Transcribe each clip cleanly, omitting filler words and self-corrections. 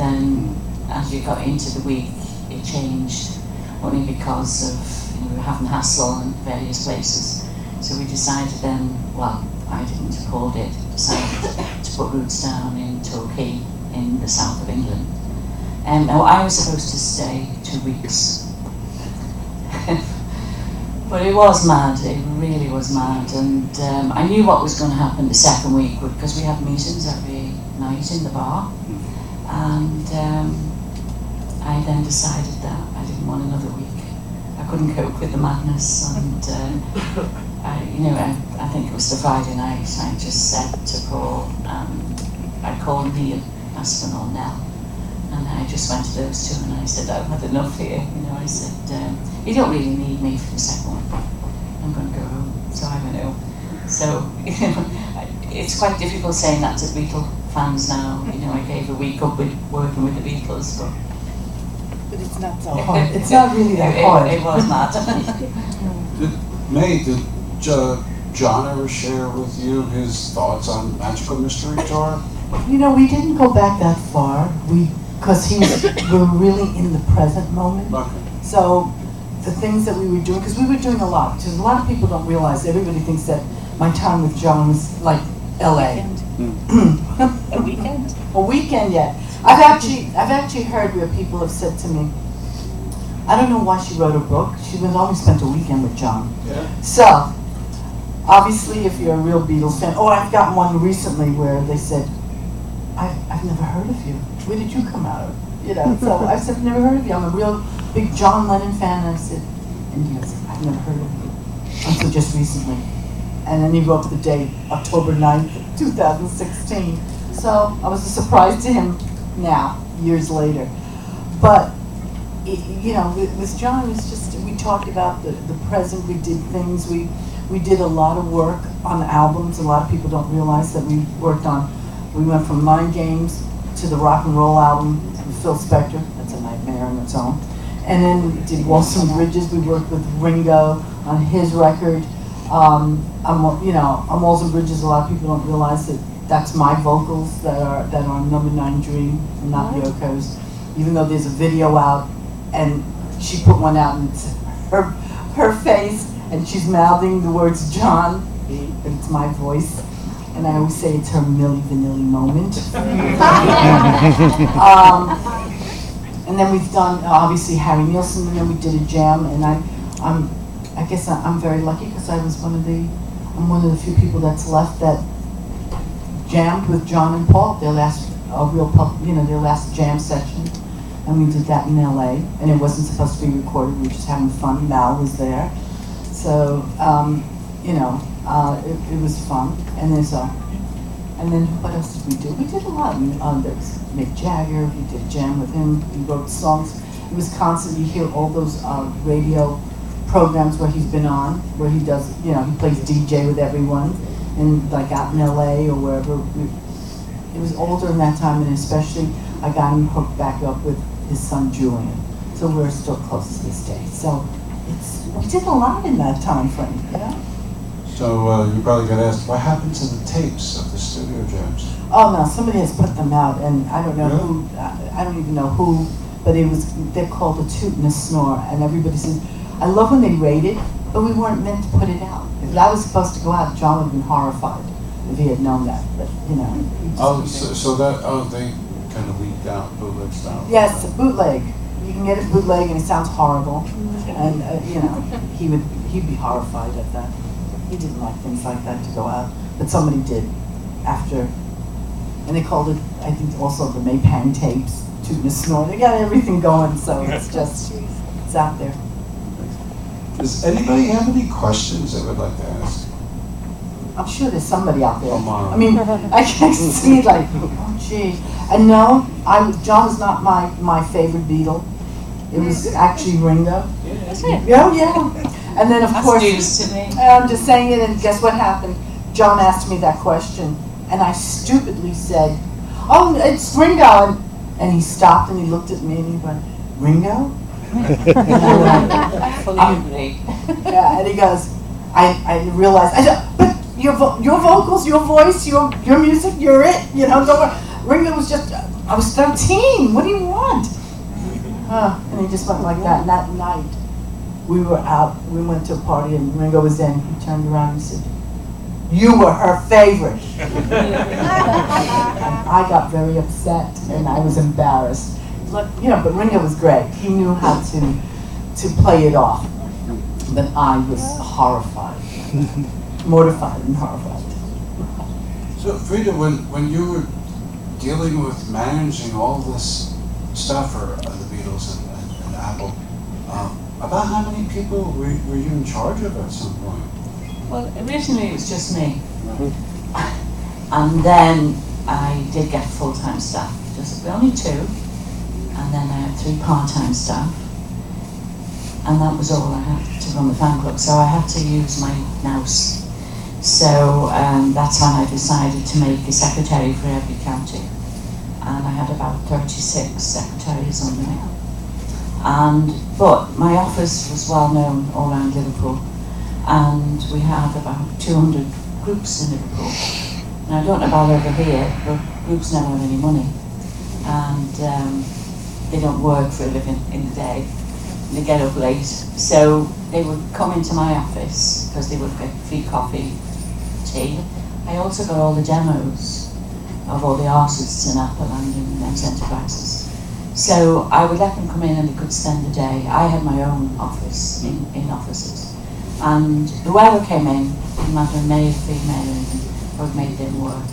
then as you got into the week, it changed, only because of, we were having hassle in various places. So we decided then, well, I didn't, Paul did, decided to put roots down in Torquay in the south of England. Now I was supposed to stay 2 weeks. But it was mad, it really was mad, and I knew what was going to happen the second week, because we had meetings every night in the bar, and I then decided that I didn't want another week. I couldn't cope with the madness, and I think it was the Friday night, I just said to Paul, I called Neil Aspinall Nell, and I just went to those two and I said, I've had enough here. I said, you don't really need me for the second one. I'm going to go home. So I went home. So, it's quite difficult saying that to Beatle fans now. I gave a week up with working with the Beatles, but it's not so hard. It's not really that hard. It was mad. Did John ever share with you his thoughts on Magical Mystery Tour? We didn't go back that far. Because we're really in the present moment. Okay. So the things that we were doing, because we were doing a lot. Because a lot of people don't realize. Everybody thinks that my time with John was like L.A. A weekend. A weekend, yeah. I've actually heard where people have said to me, I don't know why she wrote a book. She only spent a weekend with John. Yeah. So obviously, if you're a real Beatles fan, I've gotten one recently where they said, I've never heard of you. Where did you come out of? So I said, I've never heard of you. I'm a real big John Lennon fan. And I said, and he goes, I've never heard of you until just recently. And then he wrote the date, October 9th, 2016. So I was a surprise to him now, years later. But, with John, it was just, we talked about the present, we did things, we did a lot of work on albums. A lot of people don't realize that we worked on. We went from Mind Games to the rock and roll album with Phil Spector. That's a nightmare in its own. And then we did Walls and Bridges. We worked with Ringo on his record. On Walls and Bridges, a lot of people don't realize that that's my vocals that are Number 9 Dream, and not Yoko's. Even though there's a video out, and she put one out, and it's her face, and she's mouthing the words John, but it's my voice. And I always say it's her Milli Vanilli moment. And then we've done obviously Harry Nilsson, and then we did a jam. And I guess I'm very lucky because I'm one of the few people that's left that jammed with John and Paul. Their last their last jam session, and we did that in L.A. And it wasn't supposed to be recorded. We were just having fun. Mal was there, so it was fun. And then what else did we do? We did a lot. There was Mick Jagger. We did jam with him. We wrote songs. It was constant. You hear all those radio programs where he's been on, where he does, he plays DJ with everyone, and like out in LA or wherever. It was all during that time, and especially I got him hooked back up with his son Julian. So we're still close to this day. So we did a lot in that time frame, So you probably got asked, what happened to the tapes of the studio jams? Oh no, somebody has put them out, and I don't know who. I don't even know who, but they're called a toot and a snore, and everybody says, I love when they rate it, but we weren't meant to put it out. If that was supposed to go out, John would have been horrified if he had known that. But they kind of leaked out, bootlegged out. Yes, a bootleg. You can get it bootleg, and it sounds horrible, and he'd be horrified at that. He didn't like things like that to go out, but somebody did after, and they called it, I think, also the Maypang tapes, Toot and a Snore. They got everything going, so it's out there. Does anybody have any questions they would like to ask? I'm sure there's somebody out there. Come on. I mean, I can see like, oh gee. And no, John was not my favorite Beatle. It was actually Ringo. Is it? Yeah. And then of course, news to me. I'm just saying it, and guess what happened? John asked me that question, and I stupidly said, "Oh, it's Ringo," and he stopped and he looked at me and he went, "Ringo?" I fully agree. Yeah, and he goes, I realized, I said, but your vocals, your voice, your music, you're it, don't worry. Ringo was just I was 13, what do you want? And he just went like that. And that night, we were out, we went to a party and Ringo was in. He turned around and said, "You were her favorite." I got very upset and I was embarrassed. Look, but Ringo was great. He knew how to play it off. But I was horrified, mortified and horrified. So Freda, when you were dealing with managing all this stuff for the Beatles and Apple, about how many people were you in charge of at some point? Well, originally it was just me. And then I did get full-time staff, just only 2. And then I had 3 part-time staff. And that was all I had to run the fan club. So I had to use my nous. So that's when I decided to make a secretary for every county. And I had about 36 secretaries under me. But my office was well known all around Liverpool. And we had about 200 groups in Liverpool. And I don't know about over here, but groups never have any money. And they don't work for a living in the day. They get up late. So they would come into my office because they would get free coffee, tea. I also got all the demos of all the artists in Apple and in Men's Enterprises. So I would let them come in and they could spend the day. I had my own office in offices. And whoever came in, didn't matter male, female, or anything, I would make them work.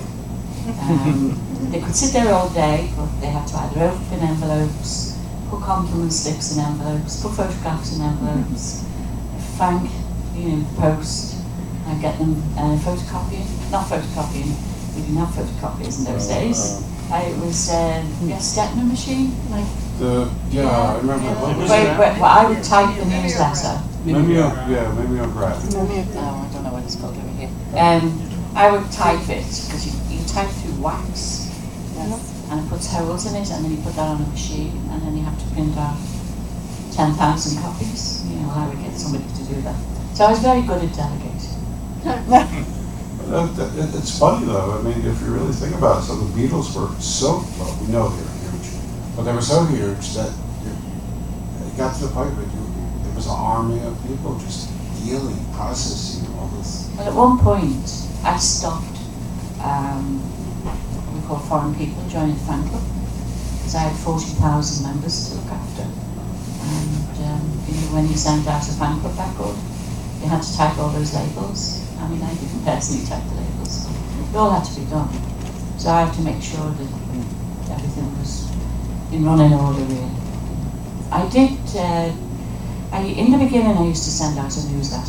They could sit there all day, but they had to either open envelopes, put compliment slips in envelopes, put photographs in envelopes, Frank, post, and get them photocopying. Not photocopying, we didn't have photocopiers in those days. It was a Stetner machine, like. I remember. What was Wait, that? I would type the newsletter. Mimeograph. I don't know what it's called over here. I would type it, because you type through wax. Yes. And it puts holes in it, and then you put that on a machine, and then you have to print out 10,000 copies. I would get somebody to do that. So I was very good at delegating. It's funny though, I mean, if you really think about it, so the Beatles were so, well, we know they were huge, but they were so huge that it got to the point where there was an army of people just dealing, processing all this. Well, at one point, I stopped what we call foreign people joining the fan club, because I had 40,000 members to look after. And when you sent out a fan club record, you had to type all those labels. I mean, I didn't personally type the labels, but it all had to be done. So I had to make sure that everything was in running order, really. I did, in the beginning I used to send out a newsletter.